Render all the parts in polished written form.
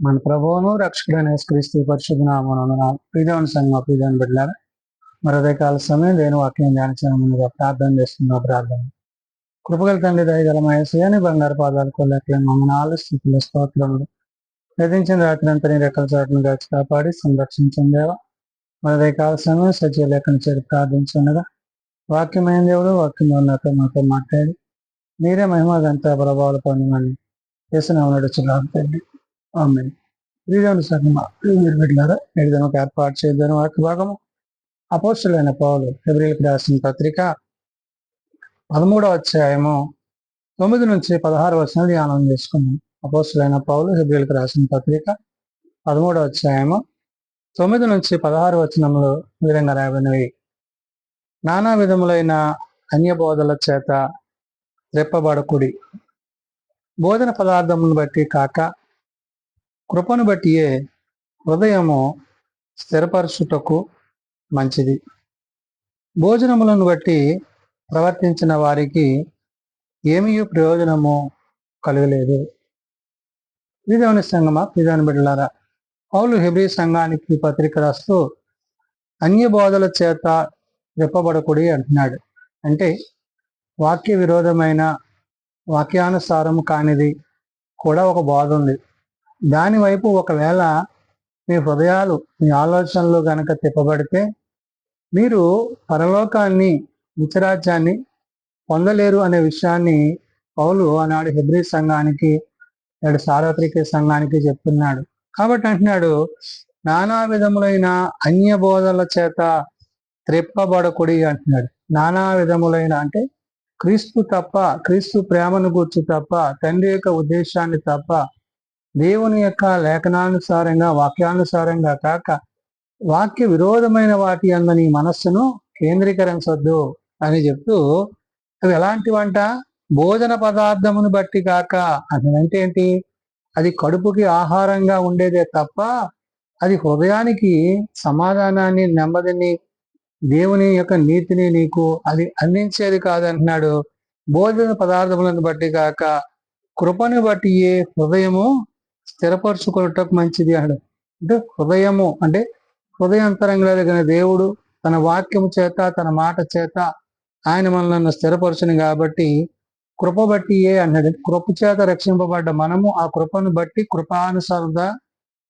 మన ప్రభువును రక్షకుడైన యేసుక్రీస్తు పరిశుద్ధ నామమున ప్రియమైన సంఘ ప్రియమైన బిడ్డలారా, మరి ఉదయకాల సమయం దేని వాక్యం ధ్యానించగా ప్రార్థన చేస్తున్న ప్రార్థన. కృపగల తండ్రి దయగల యేసయ్యని బంగారు పాదాలు కొల్లట్లే మమ్మల్ని ఆలస్యతల స్తోత్రములు గతించిన రాత్రి అంతా నీ రెక్కల చాటును దాచి కాపాడి సంరక్షించిందేవా. మరి ఉదయకాల సమయం సజీవ లేఖను చేరి ప్రార్థించుండగా వాక్యమైన దేవుడు వాక్యం నాతో మాతో మాట్లాడి మీరే మహిమ గంట ప్రభావాలు పొందమని చేసిన నడుచున్నాను తండ్రి. ఆమె ప్రియమైన సంఘ ప్రియుల బిడ్డలారా, నేటి దినకు ఏర్పాటు చేయడం వాక్య భాగము అపోస్తలుడైన పౌలు హెబ్రీయులకు రాసిన పత్రిక 13వ అధ్యాయము 9 నుంచి 16 వచనాలు ధ్యానం చేసుకున్నాం. అపోస్తలుడైన పౌలు హెబ్రీయులకు రాసిన పత్రిక 13వ అధ్యాయము 9 నుంచి 16 వచనములు ఈ విధంగా రాయబడినవి. నానా విధములైన అన్య బోధల చేత రెప్పబడకుడి, బోధన పదార్థములను బట్టి కాక కృపను బట్టియే హృదయము స్థిరపరచుటకు మంచిది. భోజనములను బట్టి ప్రవర్తించిన వారికి ఏమీ ప్రయోజనము కలగలేదు. ప్రియమైన సంఘమా, ప్రియమైన బిడ్డలారా, పౌలు హెబ్రీ సంఘానికి పత్రిక రాస్తూ అన్య బోధల చేత రెప్పబడకుడి అంటున్నాడు. అంటే వాక్య విరోధమైన వాక్యానుసారము కానిది కూడా ఒక బోధ ఉంది. దాని వైపు ఒకవేళ మీ హృదయాలు, మీ ఆలోచనలు గనక తిప్పబడితే మీరు పరలోకాన్ని, నిత్యరాజ్యాన్ని పొందలేరు అనే విషయాన్ని పౌలు ఆనాడు హెబ్రీ సంఘానికి, నాడు సార్వత్రిక సంఘానికి చెప్తున్నాడు. కాబట్టి అంటున్నాడు, నానా విధములైన అన్య బోధల చేత త్రెప్పబడకుడి అంటున్నాడు. నానా విధములైన అంటే క్రీస్తు తప్ప, క్రీస్తు ప్రేమను గుర్చి తప్ప, తండ్రి యొక్క ఉద్దేశాన్ని తప్ప, దేవుని యొక్క లేఖనానుసారంగా, వాక్యానుసారంగా కాక వాక్య విరోధమైన వాటి యందు నీ మనస్సును కేంద్రీకరించొద్దు అని చెప్తూ, అవి ఎలాంటివంట? భోజన పదార్థమును బట్టి కాక. అంటే ఏంటి? అది కడుపుకి ఆహారంగా ఉండేదే తప్ప అది హృదయానికి సమాధానాన్ని, నెమ్మదిని, దేవుని యొక్క నీతిని నీకు అది అందించేది కాదంటున్నాడు. భోజన పదార్థములను బట్టి కాక కృపను బట్టి ఏ హృదయము స్థిరపరచుకోవటం మంచిది అన్నాడు. అంటే హృదయము అంటే హృదయాంతరంగా కలిగిన దేవుడు తన వాక్యము చేత, తన మాట చేత ఆయన మనల్ని స్థిరపరచును కాబట్టి కృప బట్టి అన్నాడు. కృప చేత రక్షింపబడ్డ మనము ఆ కృపను బట్టి కృపానుసారంగా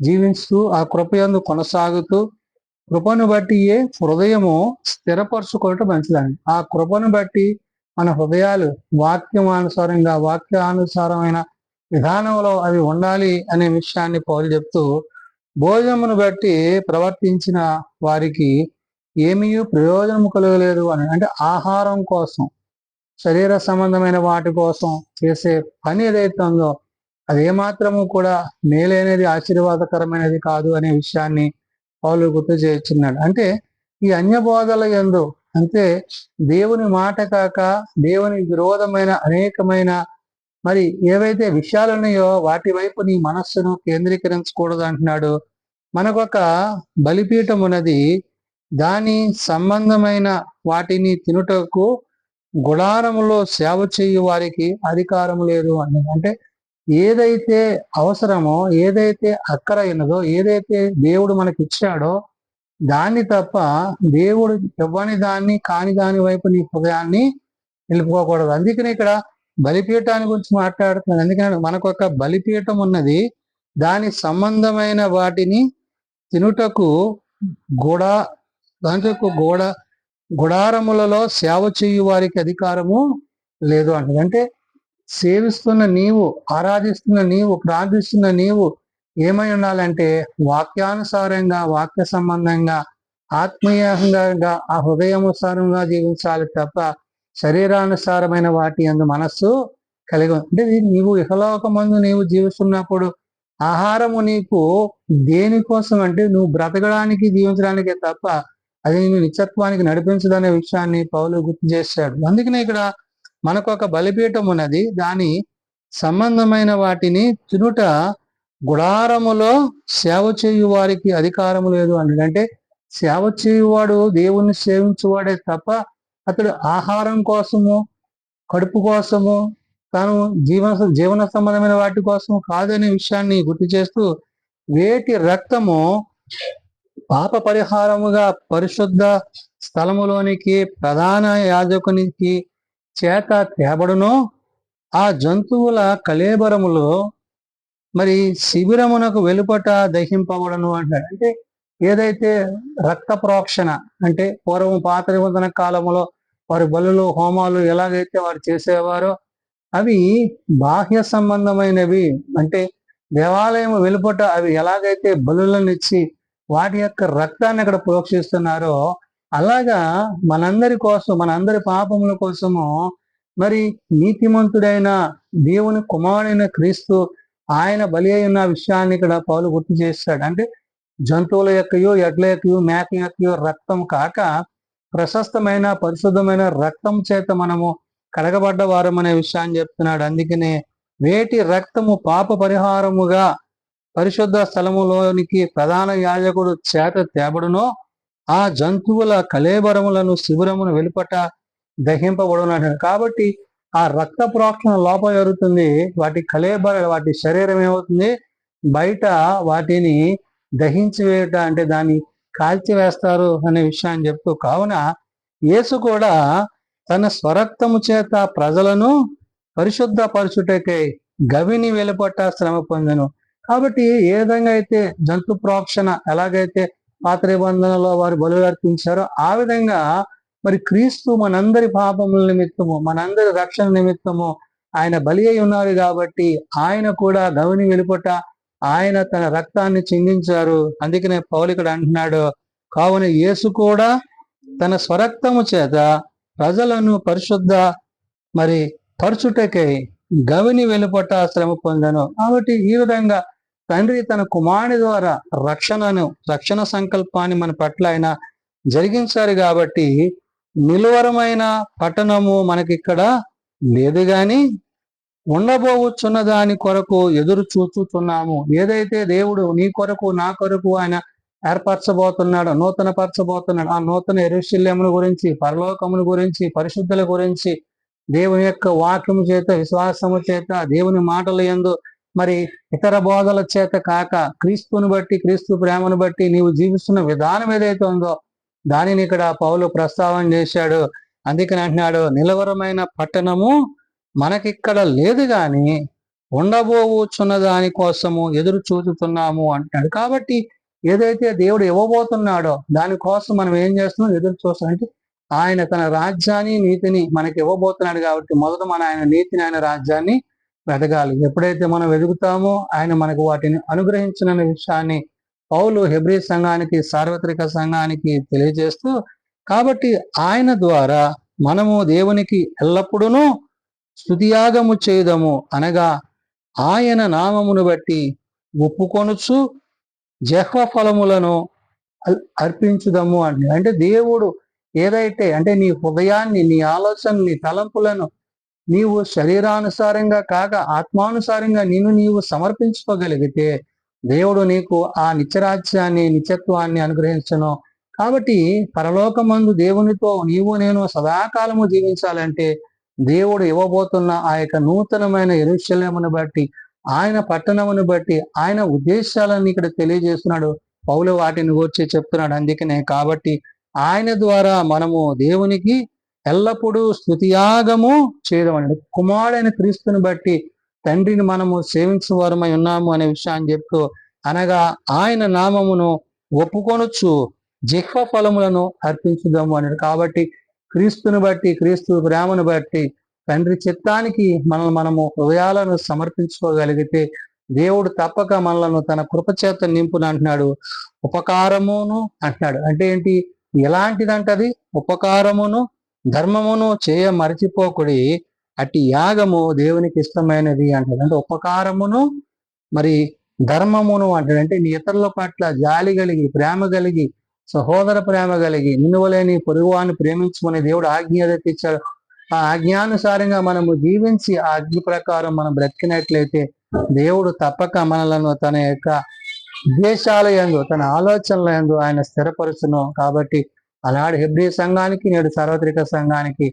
జీవిస్తూ ఆ కృపయందు కొనసాగుతూ కృపను బట్టి హృదయము స్థిరపరచుకోవటం మంచిదండి. ఆ కృపను బట్టి మన హృదయాలు వాక్యమానుసారంగా, వాక్యానుసారమైన విధానంలో అవి ఉండాలి అనే విషయాన్ని పౌలు చెప్తూ, భోజనమును బట్టి ప్రవర్తించిన వారికి ఏమీ ప్రయోజనము కలగలేదు అని. అంటే ఆహారం కోసం, శరీర సంబంధమైన వాటి కోసం చేసే పని ఏదైతే ఉందో అది ఏమాత్రము కూడా మేలైనది, ఆశీర్వాదకరమైనది కాదు అనే విషయాన్ని పౌలు గుర్తు చేస్తున్నాడు. అంటే ఈ అన్య బోధల యందు, అంటే దేవుని మాట కాక దేవుని విరోధమైన అనేకమైన మరి ఏవైతే విషయాలు ఉన్నాయో వాటి వైపు నీ మనస్సును కేంద్రీకరించకూడదు అంటున్నాడు. మనకొక బలిపీఠం ఉన్నది, దాని సంబంధమైన వాటిని తినుటకు గుడారములో సేవ చేయు వారికి అధికారం లేదు అని. అంటే ఏదైతే అవసరమో, ఏదైతే అక్కర అయినదో, ఏదైతే దేవుడు మనకి ఇచ్చాడో దాన్ని తప్ప దేవుడు ఇవ్వని దాన్ని, కాని దాని వైపు నీ హృదయాన్ని నిలుపుకోకూడదు. అందుకని ఇక్కడ బలిపీఠాన్ని గురించి మాట్లాడుతున్నాడు. అందుకని మనకు ఒక బలిపీఠం ఉన్నది, దాని సంబంధమైన వాటిని తినుటకు గుడారములలో సేవ చేయు వారికి అధికారము లేదు అంటది. అంటే సేవిస్తున్న నీవు, ఆరాధిస్తున్న నీవు, ప్రార్థిస్తున్న నీవు ఏమై ఉండాలంటే వాక్యానుసారంగా, వాక్య సంబంధంగా, ఆత్మీయంగా, ఆ హృదయానుసారంగా జీవించాలి తప్ప శరీరానుసారమైన వాటి యందు మనస్సు కలిగి. అంటే నీవు ఇహలోకమందు నీవు జీవిస్తున్నప్పుడు ఆహారము నీకు దేనికోసం అంటే నువ్వు బ్రతకడానికి, జీవించడానికే తప్ప అది నేను నిత్యత్వానికి నడిపించదనే విషయాన్ని పౌలు గుర్తు చేశాడు. అందుకనే ఇక్కడ మనకు ఒక బలిపీఠం ఉన్నది, దాని సంబంధమైన వాటిని తినుట గుడారములో సేవ చేయు వారికి అధికారము లేదు అని. అంటే సేవ చేయువాడు దేవుణ్ణి సేవించువాడే తప్ప అతడు ఆహారం కోసము, కడుపు కోసము, తాను జీవన సంబంధమైన వాటి కోసము కాదనే విషయాన్ని గుర్తు చేస్తూ వేటి రక్తము పాప పరిహారముగా పరిశుద్ధ స్థలములోనికి ప్రధాన యాజకునికి చేత తేబడునో ఆ జంతువుల కళేబరములో మరి శిబిరమునకు వెలుపట దహింపబడను అంటాడు. అంటే ఏదైతే రక్త ప్రోక్షణ, అంటే పూర్వం పాత నిబంధన కాలంలో వారి బలులు హోమాలు ఎలాగైతే వారు చేసేవారో అవి బాహ్య సంబంధమైనవి. అంటే దేవాలయం వెలుపట అవి ఎలాగైతే బలులను ఇచ్చి వాటి యొక్క రక్తాన్ని అక్కడ ప్రోక్షిస్తున్నారో అలాగా మనందరి కోసం, మనందరి పాపముల కోసము మరి నీతిమంతుడైన దేవుని కుమారుడైన క్రీస్తు ఆయన బలి అయిన విషయాన్ని ఇక్కడ పౌలు గుర్తు చేస్తాడు. అంటే జంతువుల యొక్కయో, ఎడ్ల యొక్కయో, మేక యొక్కయో రక్తం కాక ప్రశస్తమైన పరిశుద్ధమైన రక్తం చేత మనము కడగబడ్డ వారం అనే విషయాన్ని చెప్తున్నాడు. అందుకనే వేటి రక్తము పాప పరిహారముగా పరిశుద్ధ స్థలములోనికి ప్రధాన యాజకుడు చేత తేబడునో ఆ జంతువుల కళేబరములను శిబిరమును వెలుపట దహింపబడును అంటాడు. కాబట్టి ఆ రక్త ప్రోక్షణ లోపల జరుగుతుంది, వాటి కళేబర, వాటి శరీరం ఏమవుతుంది, బయట వాటిని దహించి వేయట, అంటే దాన్ని కాల్చివేస్తారు అనే విషయాన్ని చెప్తూ, కావున యేసు కూడా తన స్వరక్తము చేత ప్రజలను పరిశుద్ధ పరచుటకై గవిని వెలుపట శ్రమ పొందెను. కాబట్టి ఏ విధంగా అయితే జంతు ప్రోక్షణ ఎలాగైతే పాత నిబంధనలో వారు బలులు అర్పించారో ఆ విధంగా మరి క్రీస్తు మనందరి పాపముల నిమిత్తము, మనందరి రక్షణ నిమిత్తము ఆయన బలి అయి ఉన్నారు. కాబట్టి ఆయన కూడా గవిని వెలుపట ఆయన తన రక్తాన్ని చిందించారు. అందుకనే పౌలు ఇక్కడ అంటున్నాడు, కావున యేసు కూడా తన స్వరక్తము చేత ప్రజలను పరిశుద్ధ మరి పరచుటకై గవిని వెలుపట శ్రమ పొందను. కాబట్టి ఈ విధంగా తండ్రి తన కుమారుని ద్వారా రక్షణ సంకల్పాన్ని మన పట్ల ఆయన జరిగించారు. కాబట్టి నిలువరమైన పట్టణము మనకిక్కడ లేదు, గాని ఉండబోచున్న దాని కొరకు ఎదురు చూచుతున్నాము. ఏదైతే దేవుడు నీ కొరకు నా కొరకు ఆయన ఏర్పరచబోతున్నాడు, నూతన పరచబోతున్నాడు, ఆ నూతన యెరూషలేమును గురించి, పరలోకమును గురించి, పరిశుద్ధుల గురించి దేవుని యొక్క వాక్యము చేత, విశ్వాసము చేత, దేవుని మాటల యందు మరి ఇతర బోధల చేత కాక క్రీస్తుని బట్టి, క్రీస్తు ప్రేమను బట్టి నీవు జీవిస్తున్న విధానం ఏదైతే ఉందో దానిని ఇక్కడ పౌలు ప్రస్తావన చేశాడు. అందుకని అంటున్నాడు, నిలవరమైన పట్టణము మనకిక్కడ లేదు, గాని ఉండబోచున్న దాని కోసము ఎదురు చూచుతున్నాము అంటున్నాడు. కాబట్టి ఏదైతే దేవుడు ఇవ్వబోతున్నాడో దానికోసం మనం ఏం చేస్తున్నాం, ఎదురు చూస్తాం. అంటే ఆయన తన రాజ్యాన్ని, నీతిని మనకి ఇవ్వబోతున్నాడు. కాబట్టి మొదట మన ఆయన నీతిని, ఆయన రాజ్యాన్ని వెతకాలి. ఎప్పుడైతే మనం వెతుకుతామో ఆయన మనకు వాటిని అనుగ్రహించిన విషయాన్ని పౌలు హెబ్రీ సంఘానికి, సార్వత్రిక సంఘానికి తెలియజేస్తూ, కాబట్టి ఆయన ద్వారా మనము దేవునికి ఎల్లప్పుడూ స్తుతియాగము చేయుదము, అనగా ఆయన నామమును బట్టి ఒప్పుకొనుచు జహ్వ ఫలములను అర్పించుదము అని. అంటే దేవుడు ఏదైతే, అంటే నీ హృదయాన్ని, నీ ఆలోచన, నీ తలంపులను నీవు శరీరానుసారంగా కాక ఆత్మానుసారంగా నీవు సమర్పించుకోగలిగితే దేవుడు నీకు ఆ నిత్యరాజ్యాన్ని, నిత్యత్వాన్ని అనుగ్రహించను. కాబట్టి పరలోకమందు దేవునితో నీవు నేను సదాకాలము జీవించాలంటే దేవుడు ఇవ్వబోతున్న ఆ యొక్క నూతనమైన యెరూషలేమును బట్టి, ఆయన పట్టణమును బట్టి, ఆయన ఉద్దేశాలను ఇక్కడ తెలియజేస్తున్నాడు. పౌలు వాటిని గూర్చి చెప్తున్నాడు. అందుకనే కాబట్టి ఆయన ద్వారా మనము దేవునికి ఎల్లప్పుడూ స్తుతియాగము చేయడమని, కుమారుడైన క్రీస్తుని బట్టి తండ్రిని మనము సేవించువారమై ఉన్నాము అనే విషయాన్ని చెప్తూ, అనగా ఆయన నామమును ఒప్పుకొనొచ్చు జిహ్వ ఫలములను అర్పించుదాము అన్నాడు. కాబట్టి క్రీస్తుని బట్టి, క్రీస్తు ప్రేమను బట్టి తండ్రి చిత్తానికి మనము హృదయాలను సమర్పించుకోగలిగితే దేవుడు తప్పక మనలను తన కృపచేత నింపును అంటున్నాడు. ఉపకారమును అంటున్నాడు. అంటే ఏంటి, ఎలాంటిదంటది? ఉపకారమును ధర్మమును చేయ మరచిపోకుడి, అట్టి యాగము దేవునికి ఇష్టమైనది అంటాడు. అంటే ఉపకారమును మరి ధర్మమును అంటాడు. అంటే నీ ఇతరుల పట్ల జాలి కలిగి, ప్రేమ కలిగి, సహోదర ప్రేమ కలిగి, నిన్నువలేని పొరుగువాన్ని ప్రేమించుకునే దేవుడు ఆజ్ఞ ఏదైతే ఇచ్చాడు ఆ ఆజ్ఞానుసారంగా మనము జీవించి ఆ ఆజ్ఞ ప్రకారం మనం బ్రతికినట్లయితే దేవుడు తప్పక మనలను తన యొక్క ఉద్దేశాల యందు, తన ఆలోచనల యందు ఆయన స్థిరపరుచును. కాబట్టి ఆనాడు హెబ్రీ సంఘానికి, నేడు సార్వత్రిక సంఘానికి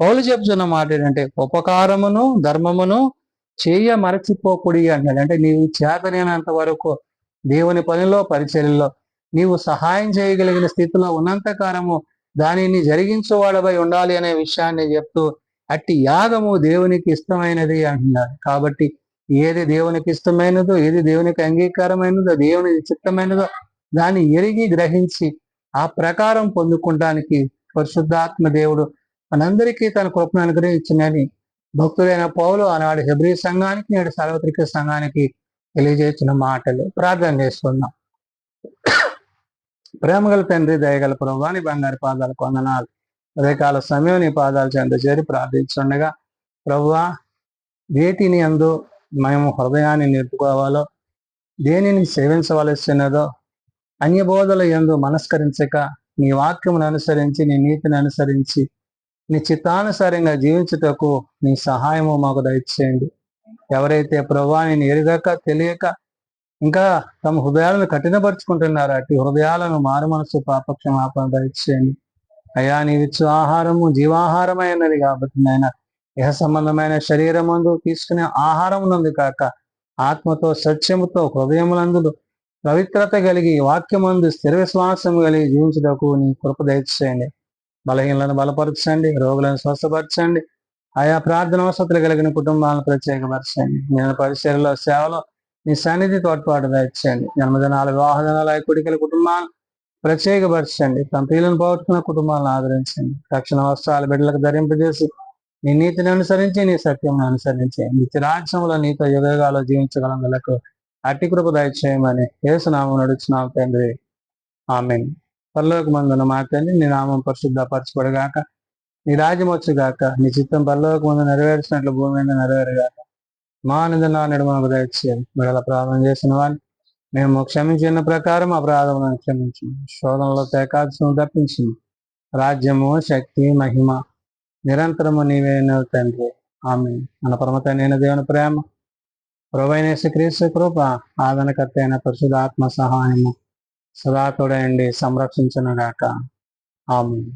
పౌలు చెప్తున్న మాట ఏంటంటే, ఉపకారమును ధర్మమును చేయ మరచిపోకుడి అన్నాడు. అంటే నీవు చేతనైనంత వరకు దేవుని పనిలో పరిచర్యలో నీవు సహాయం చేయగలిగిన స్థితిలో ఉన్నంతకాలము దానిని జరిగించేవాడపై ఉండాలి అనే విషయాన్ని చెప్తూ అట్టి యాగము దేవునికి ఇష్టమైనది అంటున్నారు. కాబట్టి ఏది దేవునికి ఇష్టమైనదో, ఏది దేవునికి అంగీకారమైనదో, దేవునికి చిత్తమైనదో దాన్ని ఎరిగి గ్రహించి ఆ ప్రకారం పొందుకోవడానికి పరిశుద్ధాత్మ దేవుడు మనందరికీ తన కృపను అనుగ్రహించినని భక్తుడైన పౌలు ఆనాడు హెబ్రీ సంఘానికి, నేడు సార్వత్రిక సంఘానికి తెలియజేసిన మాటలు. ప్రార్థన చేసుకుందాం. ప్రేమగల తండ్రి, దయగల ప్రభువా, నీ బంగారు పాదాలకు వందనాలు. ఉదయకాల సమయం నీ పాదాలు చెంత చేరి ప్రార్థించుండగా ప్రభువా, వేటిని అందు మేము హృదయాన్ని నిలుపుకోవాలో, దేనిని సేవించవలసినదో, అన్యబోధల యందు మనస్కరించక నీ వాక్యమును అనుసరించి, నీ నీతిని అనుసరించి, నీ చిత్తానుసారంగా జీవించుటకు నీ సహాయము మాకు దయచేయండి. ఎవరైతే ప్రభువా నేను ఎరుగక తెలియక ఇంకా తమ హృదయాలను కఠినపరుచుకుంటున్నారో అటు హృదయాలను మారు మనసు పాపక్షమాపణ దయచేయండి. అయా నీవిచ్చు ఆహారము జీవాహారమైనది కాబట్టి నాయన ఇహ సంబంధమైన శరీరమందు తీసుకునే ఆహారం నందు కాక ఆత్మతో సత్యముతో హృదయములందు పవిత్రత కలిగి వాక్యమందు స్థిర విశ్వాసం కలిగి జీవించుటకు నీ కృప దయచేయండి. బలహీనలను బలపరచండి, రోగులను స్వస్థపరచండి. ఆయా ప్రార్థన వసతులు కలిగిన కుటుంబాలను ప్రత్యేకపరచండి. నేను పరిచర్యలో సేవలో నీ సన్నిధి తోడ్పాటు దయచేయండి. జన్మదినాలు, వివాహ దినాలు, కుడికల కుటుంబాలను ప్రత్యేకపరచండి. తమ పిల్లలను పోగొట్టుకున్న కుటుంబాలను ఆదరించండి. రక్షణ వస్త్రాలు బిడ్డలకు ధరింపజేసి నీ నీతిని అనుసరించి, నీ సత్యం అనుసరించి నిత్య రాజ్యంలో నీతో యుగాలు జీవించగలందులకు అట్టి కృప దయచేయమని యేసునామం నడుచున్నాం తండ్రి, ఆమేన్. పరలోకమందున మా తండ్రి, నీ నామం పరిశుద్ధపరచబడుగాక, నీ రాజ్యం వచ్చుగాక, నీ చిత్తం పరలోకమందు నెరవేర్చినట్లు భూమి మీద నెరవేరుగాక. మా నిందన నడుమకు దయచేయాలి. బిడ్డల ప్రార్థన చేసిన వారిని మేము క్షమించిన ప్రకారం అపరాధములను క్షమించు. శోధనలో తేకాల్సిన తప్పించింది. రాజ్యము, శక్తి, మహిమ నిరంతరము నీవేనో తండ్రి, ఆమేన్. మన పరమ తండ్రి దేవుని ప్రేమ, ప్రభువైన యేసుక్రీస్తు కృప, ఆదరణకర్త అయిన పరిశుద్ధాత్మ సహాయము సదా తోడయండి సంరక్షించునుగాక. ఆమేన్.